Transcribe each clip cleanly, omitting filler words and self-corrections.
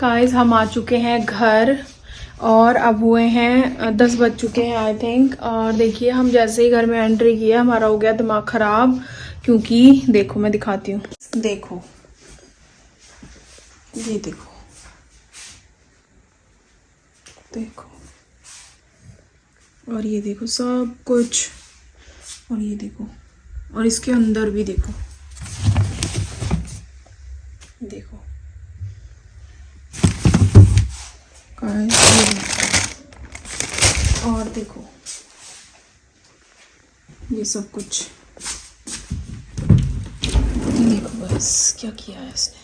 Guys हम आ चुके हैं घर और अब हुए हैं 10 बज चुके हैं आई थिंक। और देखिए हम जैसे ही घर में एंट्री किया हमारा हो गया दिमाग खराब, क्योंकि देखो मैं दिखाती हूँ। देखो ये देखो देखो, और ये देखो सब कुछ, और ये देखो, और इसके अंदर भी देखो देखो गाइस, ये देखो और देखो ये सब कुछ देखो। बस क्या किया है इसने।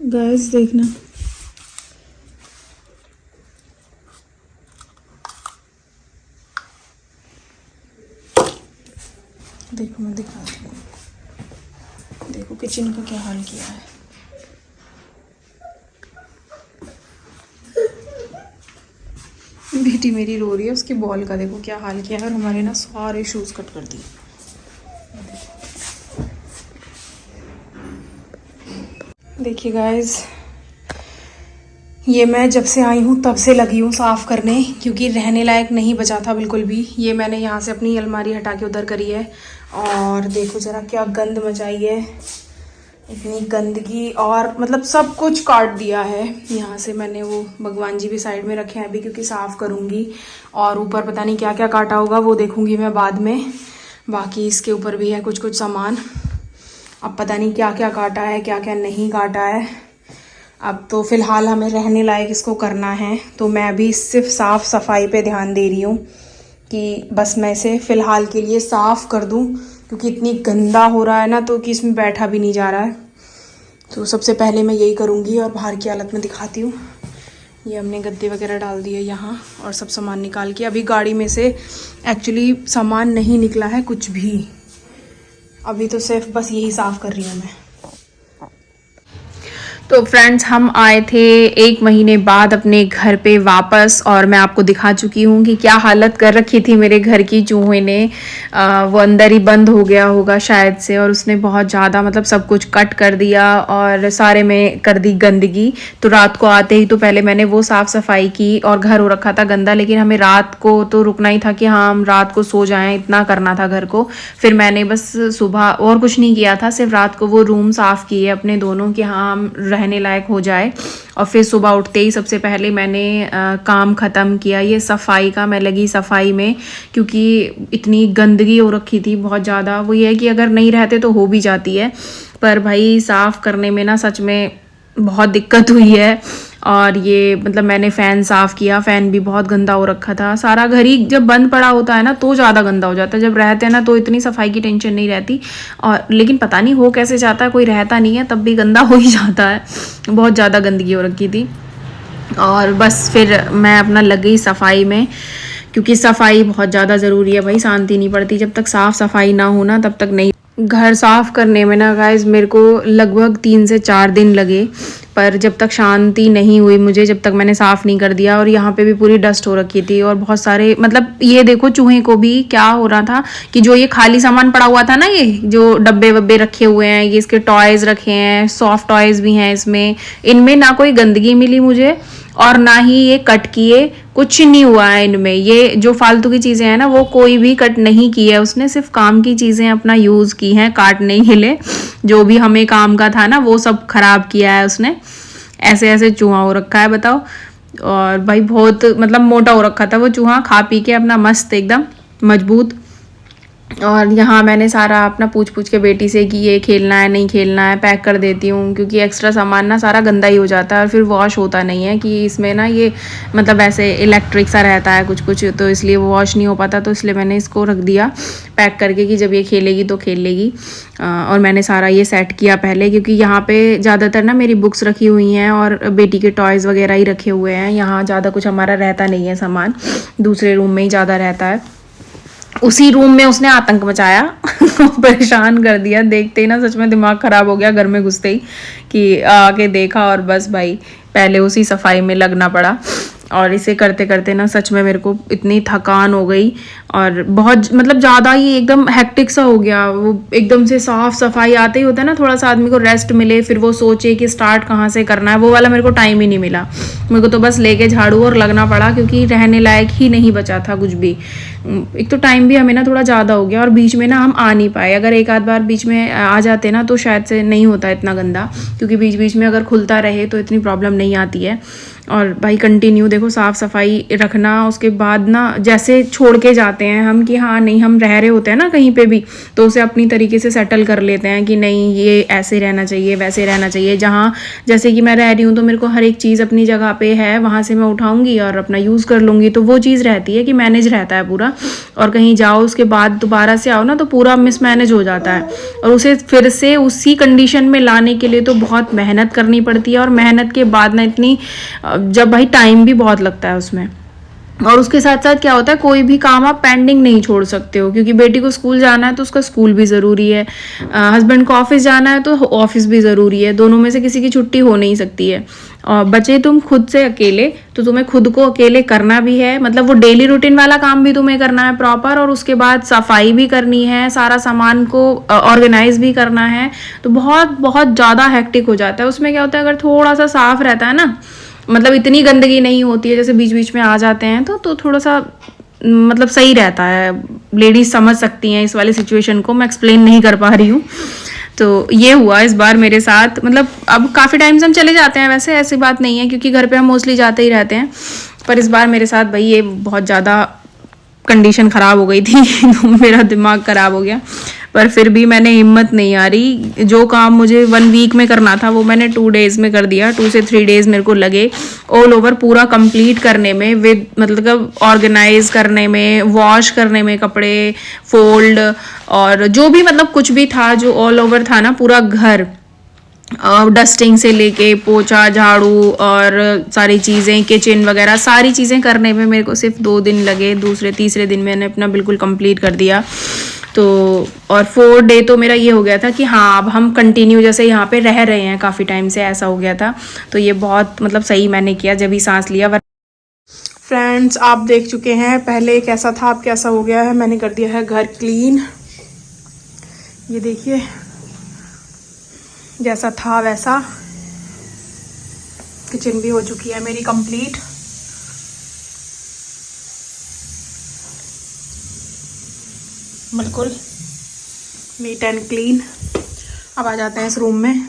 गाइस देखना, देखो मैं दिखाती हूँ। देखो किचन का क्या हाल किया है। बेटी मेरी रो रही है, उसके बॉल का देखो क्या हाल किया है। और हमारे ना सारे शूज कट कर दिए। देखिए गाइस, ये मैं जब से आई हूँ तब से लगी हूँ साफ़ करने, क्योंकि रहने लायक नहीं बचा था बिल्कुल भी। ये मैंने यहाँ से अपनी अलमारी हटा के उधर करी है। और देखो ज़रा क्या गंद मचाई है, इतनी गंदगी। और मतलब सब कुछ काट दिया है। यहाँ से मैंने वो भगवान जी भी साइड में रखे हैं अभी, क्योंकि साफ़ करूँगी। और ऊपर पता नहीं क्या क्या काटा होगा, वो देखूँगी मैं बाद में। बाकी इसके ऊपर भी है कुछ कुछ सामान। अब पता नहीं क्या क्या काटा है, क्या क्या नहीं काटा है। अब तो फ़िलहाल हमें रहने लायक इसको करना है, तो मैं अभी सिर्फ साफ़ सफाई पे ध्यान दे रही हूँ कि बस मैं इसे फ़िलहाल के लिए साफ़ कर दूँ, क्योंकि इतनी गंदा हो रहा है ना, तो कि इसमें बैठा भी नहीं जा रहा है। तो सबसे पहले मैं यही करूँगी। और बाहर की हालत में दिखाती हूँ। ये हमने गद्दे वगैरह डाल दिए यहाँ, और सब सामान निकाल के अभी गाड़ी में से एक्चुअली सामान नहीं निकला है कुछ भी। अभी तो सिर्फ बस यही साफ़ कर रही हूँ मैं। तो फ्रेंड्स, हम आए थे 1 महीने बाद अपने घर पे वापस, और मैं आपको दिखा चुकी हूँ कि क्या हालत कर रखी थी मेरे घर की चूहे ने। वो अंदर ही बंद हो गया होगा शायद से, और उसने बहुत ज़्यादा मतलब सब कुछ कट कर दिया और सारे में कर दी गंदगी। तो रात को आते ही तो पहले मैंने वो साफ़ सफाई की, और घर हो रखा था गंदा, लेकिन हमें रात को तो रुकना ही था कि हाँ हम रात को सो जाएं, इतना करना था घर को। फिर मैंने बस सुबह और कुछ नहीं किया था, सिर्फ रात को वो रूम साफ़ किए अपने दोनों कि हाँ हम रहने लायक हो जाए। और फिर सुबह उठते ही सबसे पहले मैंने काम ख़त्म किया ये सफाई का। मैं लगी सफाई में, क्योंकि इतनी गंदगी हो रखी थी बहुत ज़्यादा। वो ये है कि अगर नहीं रहते तो हो भी जाती है, पर भाई साफ़ करने में ना सच में बहुत दिक्कत हुई है। और ये मतलब मैंने फ़ैन साफ़ किया, फ़ैन भी बहुत गंदा हो रखा था। सारा घर ही जब बंद पड़ा होता है ना तो ज़्यादा गंदा हो जाता है, जब रहते हैं ना तो इतनी सफाई की टेंशन नहीं रहती। और लेकिन पता नहीं हो कैसे जाता है, कोई रहता नहीं है तब भी गंदा हो ही जाता है। बहुत ज़्यादा गंदगी हो रखी थी। और बस फिर मैं अपना लग गई सफाई में, क्योंकि सफाई बहुत ज़्यादा ज़रूरी है भाई। शांति नहीं पड़ती जब तक साफ़ सफाई ना हो ना, तब तक नहीं। घर साफ़ करने में ना गाइस मेरे को लगभग 3 से 4 दिन लगे, पर जब तक शांति नहीं हुई मुझे, जब तक मैंने साफ़ नहीं कर दिया। और यहाँ पे भी पूरी डस्ट हो रखी थी, और बहुत सारे मतलब ये देखो चूहे को भी क्या हो रहा था कि जो ये खाली सामान पड़ा हुआ था ना, ये जो डब्बे वब्बे रखे हुए हैं, ये इसके टॉयज़ रखे हैं, सॉफ्ट टॉयज़ भी हैं इसमें, इनमें ना कोई गंदगी मिली मुझे, और ना ही ये कट किए। कुछ नहीं हुआ है इनमें। ये जो फालतू की चीज़ें हैं ना, वो कोई भी कट नहीं की है उसने, सिर्फ काम की चीज़ें अपना यूज़ की हैं काटने के लिए। जो भी हमें काम का था ना वो सब खराब किया है उसने। ऐसे ऐसे चूहा हो रखा है बताओ। और भाई बहुत मतलब मोटा हो रखा था वो चूहा, खा पी के अपना मस्त एकदम मजबूत। और यहाँ मैंने सारा अपना पूछ पूछ के बेटी से कि ये खेलना है नहीं खेलना है, पैक कर देती हूँ, क्योंकि एक्स्ट्रा सामान ना सारा गंदा ही हो जाता है और फिर वॉश होता नहीं है। कि इसमें ना ये मतलब ऐसे इलेक्ट्रिक सा रहता है कुछ कुछ, तो इसलिए वो वॉश नहीं हो पाता। तो इसलिए मैंने इसको रख दिया पैक करके कि जब ये खेलेगी तो खेल लेगी। और मैंने सारा ये सेट किया पहले, क्योंकि यहाँ पे ज़्यादातर ना मेरी बुक्स रखी हुई हैं और बेटी के टॉयज़ वगैरह ही रखे हुए हैं। यहाँ ज़्यादा कुछ हमारा रहता नहीं है सामान, दूसरे रूम में ही ज़्यादा रहता है। उसी रूम में उसने आतंक मचाया परेशान कर दिया। देखते ही ना सच में दिमाग ख़राब हो गया घर में घुसते ही, कि आके देखा और बस भाई पहले उसी सफाई में लगना पड़ा। और इसे करते करते ना सच में मेरे को इतनी थकान हो गई और बहुत मतलब ज़्यादा ही एकदम हेक्टिक सा हो गया। वो एकदम से साफ सफाई आते ही होता है ना, थोड़ा सा आदमी को रेस्ट मिले, फिर वो सोचे कि स्टार्ट कहाँ से करना है, वो वाला मेरे को टाइम ही नहीं मिला। मेरे को तो बस लेके झाड़ू और लगना पड़ा, क्योंकि रहने लायक ही नहीं बचा था कुछ भी। एक तो टाइम भी हमें ना थोड़ा ज़्यादा हो गया और बीच में ना हम आ नहीं पाए। अगर एक आध बार बीच में आ जाते ना तो शायद से नहीं होता इतना गंदा, क्योंकि बीच बीच में अगर खुलता रहे तो इतनी प्रॉब्लम नहीं आती है। और भाई कंटिन्यू देखो साफ़ सफाई रखना, उसके बाद ना जैसे छोड़ के जाते हैं हम कि हाँ नहीं हम रह रहे होते हैं ना कहीं पे भी, तो उसे अपनी तरीके से सेटल कर लेते हैं कि नहीं ये ऐसे रहना चाहिए वैसे रहना चाहिए। जहाँ जैसे कि मैं रह रही हूँ तो मेरे को हर एक चीज़ अपनी जगह पे है, वहाँ से मैं उठाऊँगी और अपना यूज़ कर लूँगी, तो वो चीज़ रहती है कि मैनेज रहता है पूरा। और कहीं जाओ उसके बाद दोबारा से आओ ना तो पूरा मिसमैनेज हो जाता है, और उसे फिर से उसी कंडीशन में लाने के लिए तो बहुत मेहनत करनी पड़ती है। और मेहनत के बाद ना इतनी जब भाई टाइम भी बहुत लगता है उसमें। और उसके साथ साथ क्या होता है, कोई भी काम आप पेंडिंग नहीं छोड़ सकते हो, क्योंकि बेटी को स्कूल जाना है तो उसका स्कूल भी ज़रूरी है, हस्बैंड को ऑफिस जाना है तो ऑफिस भी ज़रूरी है, दोनों में से किसी की छुट्टी हो नहीं सकती है। और बचे तुम खुद से अकेले तो तुम्हें खुद को अकेले करना भी है, मतलब वो डेली रूटीन वाला काम भी तुम्हें करना है प्रॉपर, और उसके बाद सफाई भी करनी है, सारा सामान को ऑर्गेनाइज भी करना है, तो बहुत बहुत ज़्यादा हेक्टिक हो जाता है। उसमें क्या होता है, अगर थोड़ा सा साफ रहता है ना, मतलब इतनी गंदगी नहीं होती है, जैसे बीच बीच में आ जाते हैं तो थोड़ा सा मतलब सही रहता है। लेडीज समझ सकती हैं इस वाली सिचुएशन को, मैं एक्सप्लेन नहीं कर पा रही हूँ। तो ये हुआ इस बार मेरे साथ, मतलब अब काफ़ी टाइम से हम चले जाते हैं, वैसे ऐसी बात नहीं है क्योंकि घर पे हम मोस्टली जाते ही रहते हैं, पर इस बार मेरे साथ भाई ये बहुत ज़्यादा कंडीशन ख़राब हो गई थी तो मेरा दिमाग ख़राब हो गया। पर फिर भी मैंने हिम्मत नहीं हारी, जो काम मुझे 1 वीक में करना था वो मैंने 2 डेज़ में कर दिया। 2 से 3 डेज़ मेरे को लगे ऑल ओवर पूरा कंप्लीट करने में, विद मतलब ऑर्गेनाइज करने में, वॉश करने में कपड़े, फोल्ड, और जो भी मतलब कुछ भी था जो ऑल ओवर था ना पूरा घर, डस्टिंग से लेके पोछा झाड़ू और सारी चीज़ें किचन वगैरह सारी चीज़ें करने में मेरे को सिर्फ 2 दिन लगे। दूसरे तीसरे दिन मैंने अपना बिल्कुल कंप्लीट कर दिया। तो और 4 डे तो मेरा ये हो गया था कि हाँ अब हम कंटिन्यू जैसे यहाँ पे रह रहे हैं काफ़ी टाइम से, ऐसा हो गया था। तो ये बहुत मतलब सही मैंने किया जब ही सांस लिया। फ्रेंड्स आप देख चुके हैं पहले कैसा था, अब कैसा हो गया है। मैंने कर दिया है घर क्लीन, ये देखिए जैसा था वैसा। किचन भी हो चुकी है मेरी कंप्लीट। बिल्कुल नीट एंड क्लीन। अब आ जाते हैं इस रूम में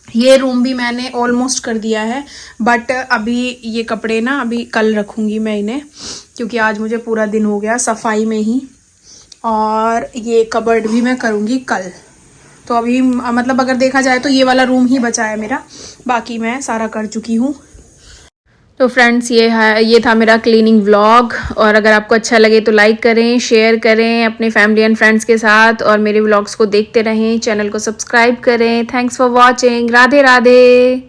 ये रूम भी मैंने ऑलमोस्ट कर दिया है, बट अभी ये कपड़े ना अभी कल रखूँगी मैं इन्हें, क्योंकि आज मुझे पूरा दिन हो गया सफाई में ही। और ये कबर्ड भी मैं करूँगी कल। तो अभी मतलब अगर देखा जाए तो ये वाला रूम ही बचा है मेरा, बाकी मैं सारा कर चुकी हूँ। तो फ्रेंड्स ये था मेरा क्लीनिंग व्लॉग, और अगर आपको अच्छा लगे तो लाइक करें, शेयर करें अपने फैमिली एंड फ्रेंड्स के साथ, और मेरे व्लॉग्स को देखते रहें, चैनल को सब्सक्राइब करें। Thanks for watching. Radhe Radhe.